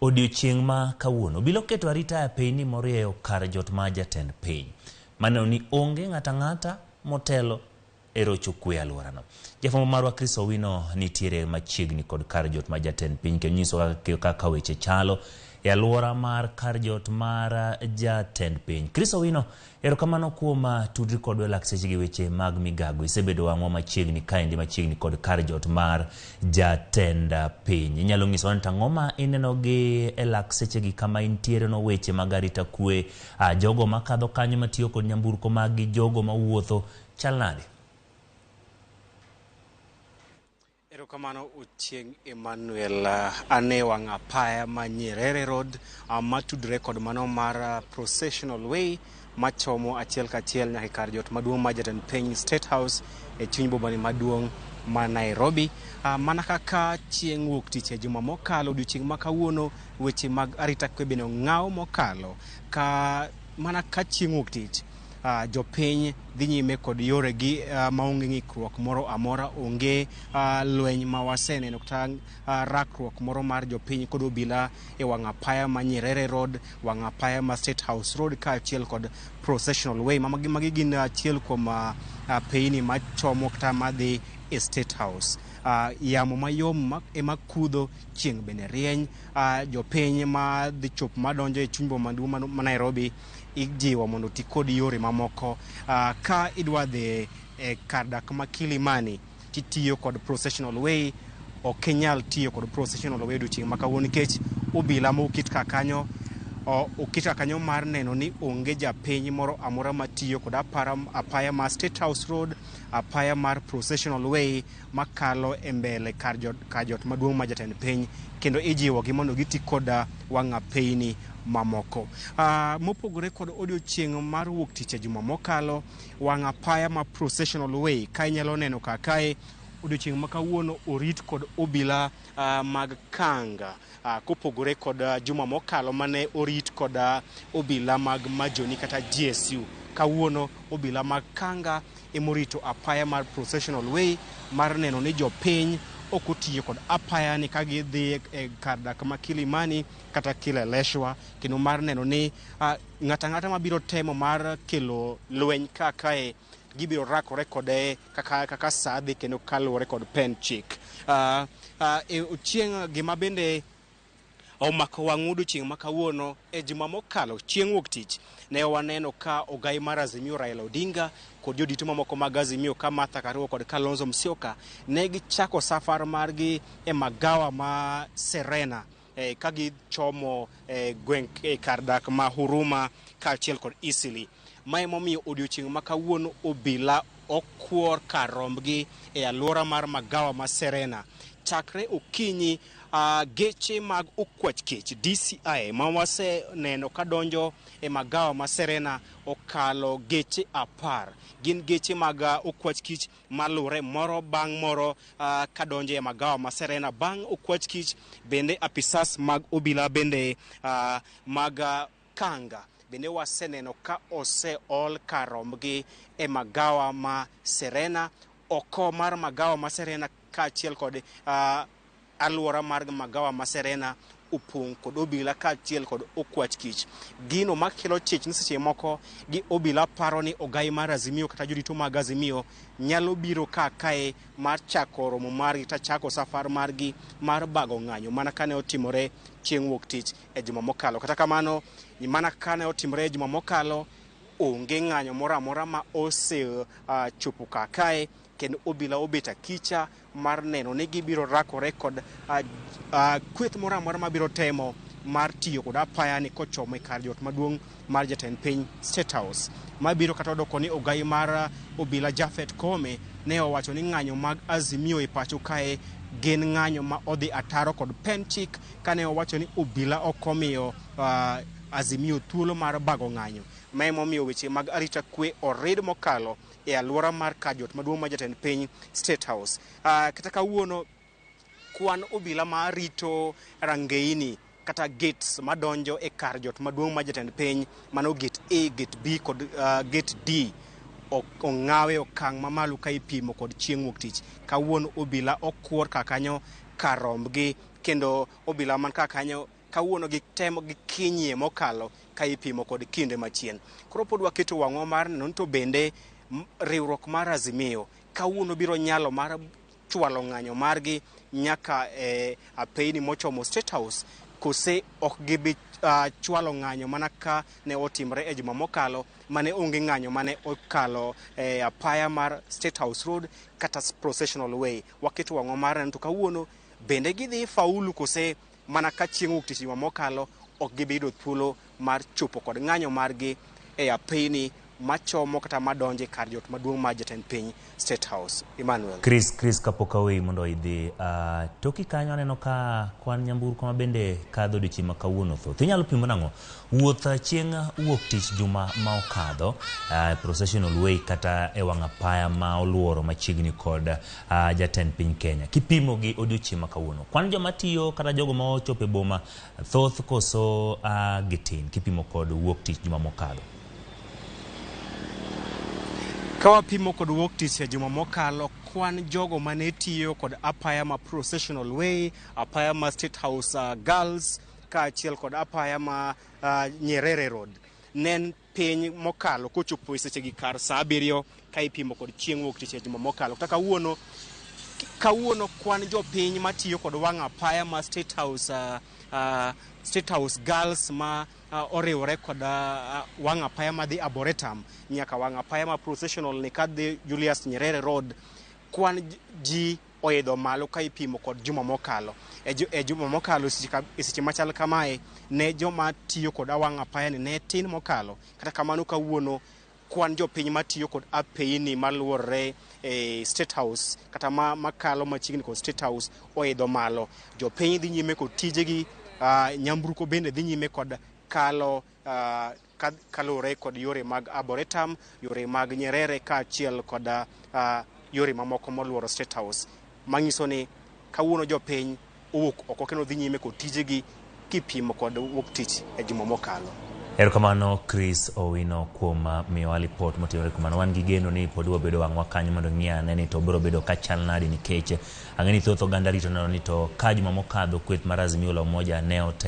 Odiochieng' ma kawuono bilo keto arita e piny ni morieyo kar jot ma jatend piny. Maneno ni onge ng'ata motelo e rocho kwe aluorano. Jafwambo marwa Chris Owino nitiere machiegni kod kar jot ma jatend piny kendo nyiso kaka weche chalo e aluora mar kar jot mar jatend piny. Chris Owino, erokamano kuom tudri kodwa lak seche gi weche mag Migago. Isebedo wang'wa machiegni kaendi machiegni kod kar jot mar jatend piny. Inyalo nyiso ni tang'o ma ineno gi e lak seche gi kama intiere no weche mag arita kwe, jogo makadho kanyo matiyo kod nyamburko mag jogo mawuotho chal nade? Erokamano Ochieng' Emmanuel, ane wang' apaya ma Nyerere Road matudre kod mano mar Processional Way machomo achiel kachiel nyaka kar jot maduong' ma jatend piny State House e chuny boma maduong' ma Nairobi. Mana kaka chieng' wuok tich e juma mokalo, odiochieng' ma kawuono weche mag arita kwe bende ng'aw mokalo mana ka chieng' wuok tich. Jopiny dhi nyime kod yore gi maonge ng'ikruok moro amora, onge lweny ma waseneno kata rakruok moro mar jopiny kod obila e wang' apaya ma Nyerere Road, wang' apaya ma State House Road ka achiel kod Processional Way. Magi gin achiel kuom peyni machomo kata madhi e State House. Yamo mayom ema kudho, chieng' bende rieny. Jopiny ma dhi chop madonjo e chuny boma maduong' ma Nairobi ijiwo mondo ti kod yore mamoko. Ka idwa dhi kar dak ma Kilimani titiyo kod Processional Way, ok inyal tiyo kod Processional Way odiochieng' ma kawuono nikech obila ma oket kanyo mar neno ni onge japiny moro amora matiyo kod apaya ma State House Road, apaya mar Processional Way makalo e mbele kar jot maduong' ma jatend piny, kendo ijiwo gi mondo giti kod wang' apeyni mamoko. Mopogore kod odiochieng' mar wuok tich e juma mokalo, wang' apaya ma Processional Way ka inyalo neno kakae odiochieng' ma kawuono orit kod obila mag Kanga, kopogore kod juma mokalo mane orit kod obila mag Majoni kata GSU. Kawuono obila mag Kanga emorito apaya mar Processional Way mar neno ni jopiny ok otiyo kod apaya ni ka gidhi e kar dak ma Kilimani kata Kileleshwa, kendo mar neno ni ng'ata mabiro temo mar kelo lweny kakae gibiro rakore kode kaka sadhi kendo kaluwore kod pen chik. Ochieng' gima bende omako wang' odiochieng' ma kawuono, e juma mokalo chieng' wuok tich ne waneno ka ogai mar Azimio Raila Odinga kod jodito mamoko mag Azimio ka Martha Karua kod Kalonzo Musyoka ne gichako safar margi e magawa ma Serena ka gichomo gweng' kar dak ma Huruma ka achiel kod Eastleigh. Ma emomiyo odiochieng' ma kawuono obila okwor kar rombgi e aluora mar magawa ma Serena. Chakre okinyi geche mag okwach kech DCI ma waseneno kadonjo e magawa ma Serena okalo geche 10. Gin geche mag okwach kich malure moro bang' moro kadonjo e magawa ma Serena. Bang' okwach kich bende apisas mag obila bende mag Kanga bende waseneno ka oseol kar rombgi e magawa ma Serena, oko mar magawa ma Serena ka achiel kod aluora mar magawa ma Serena opong' kod obila ka achiel kod okwach kich. Gino makelo chich ni seche moko gi obila paro ni ogai mar Azimio kata jodito mag Azimio nyalo biro kae mar chako romo margi ta chako safar margi mar bago ng'anyo mana kane otimore chieng' wuok tich e juma mokalo. Kata kamano, mana kane otimore e juma mokalo, onge ng'anyo moro amora ma chopo kae, kendo obila obet akicha mar neno ni gibiro rakore kod kweth moro amora mabiro temo mar tiyo kod apaya ni kochomo e kar jot maduong' mar jatend piny State House. Mabiro kata doko ni ogai mar obila Japhet Koome ne owacho ni ng'anyo mag Azimio e pacho kae gin ng'anyo ma odhi ataro kod pen chik, kane owacho ni obila okomiyo Azimio thuolo mar bago ng'anyo. Ma emomiyo weche mag arita kwe orid mokalo e aluora mar kar jot maduong' ma jatend piny State House. Kata kawuono kwan obila ma rito rangeini kata gates madonjo e kar jot maduong' ma jatend piny, mano gate A, gate B kod gate D, ong'awe okang' mamalo ka ipimo kod chieng' wuok tich. Kawuono obila okwor kakanyo kar rombgi, kendo obila man kakanyo kawuono gitemo gi kinyie mokalo ka ipimo kod kinde machien. Koro pod waketo wang'wa mar neno to bende riwruok mar Azimio kawuono biro nyalo mar chwalo ng'anyo margi nyaka apeyni mochomo State House, kose ok gibi chwalo ng'anyo mana ka ne otimre e juma mokalo mane onge ng'anyo mane okalo apaya mar State House Road kata Processional Way. Waketo wang'wa mar neno to kawuono bende gidhi faulu kose mana ka chieng' wuok tich juma mokalo ok gibido thuolo mar chopo kod ng'anyo margi e apeyni machomo kata madonje kar jot maduong' mar jatend piny State House. Emmanuel. Chris kapok awuoyi mondo idhi toki kanyo aneno ka kwan nyamburko ma bende kadho odiochieng' ma kawuono thoth. Inyalo pimo nang'o wuoth chieng' wuok tich juma ma okadho Processional Way kata e wang' apaya ma oluoro machiegni kod jatend piny Kenya, kipimo gi odiochieng' ma kawuono, kwan joma tiyo kata jogo ma ochopo e boma thoth koso gitin kipimo kod wuok tich juma mokadho? Kawapimo kod wuok tich e juma mokalo, kwan jogo mane tiyo kod apaya ma Processional Way, apaya ma State House Girls, kaachiel kod apaya ma Nyerere Road, nen piny mokalo kochopo e sechegi kar saa 7 ka ipimo kod chieng' wuok tich e juma mokalo. Kata kawuono kwan jopiny matiyo kod wang' apaya ma State House Girls ma oriwore kod wang' apaya madhi Arboretum nyaka wang' apaya ma Processional ni kadhi Julius Nyerere Road, kwan ji oidho malo ka ipimo kod juma mokalo. E juma mokalo e seche machal kamae ne joma tiyo kod wang' apaya ni ne tin mokalo. Kata kamano kawuono kwan jopiny matiyo kod apeyni maluorre e State House kata makalo machiegni kod State House oidho malo. Jopiny dhi nyime kod tijegi, nyamburko bende dhi nyime kod kalo kalore kod yore mag Arboretum, yore mag Nyerere kaachiel kod yore mamoko moluoro State House. Manyiso ni kawuono jopiny owuok oko kendo dhi nyime kod tijegi kipimo kod wuok tich e juma mokalo. Erokamano Chris Owino kuom miyowa lipot motimore kumano. Wan gi geno ni pod wabedo wang'wa kanyo mondo ng'iane ni to biro bedo ka chal nadi, nikech ang'e ni thoth oganda rito neno ni to ka juma mokadho kweth mar Azimio la Umoja ne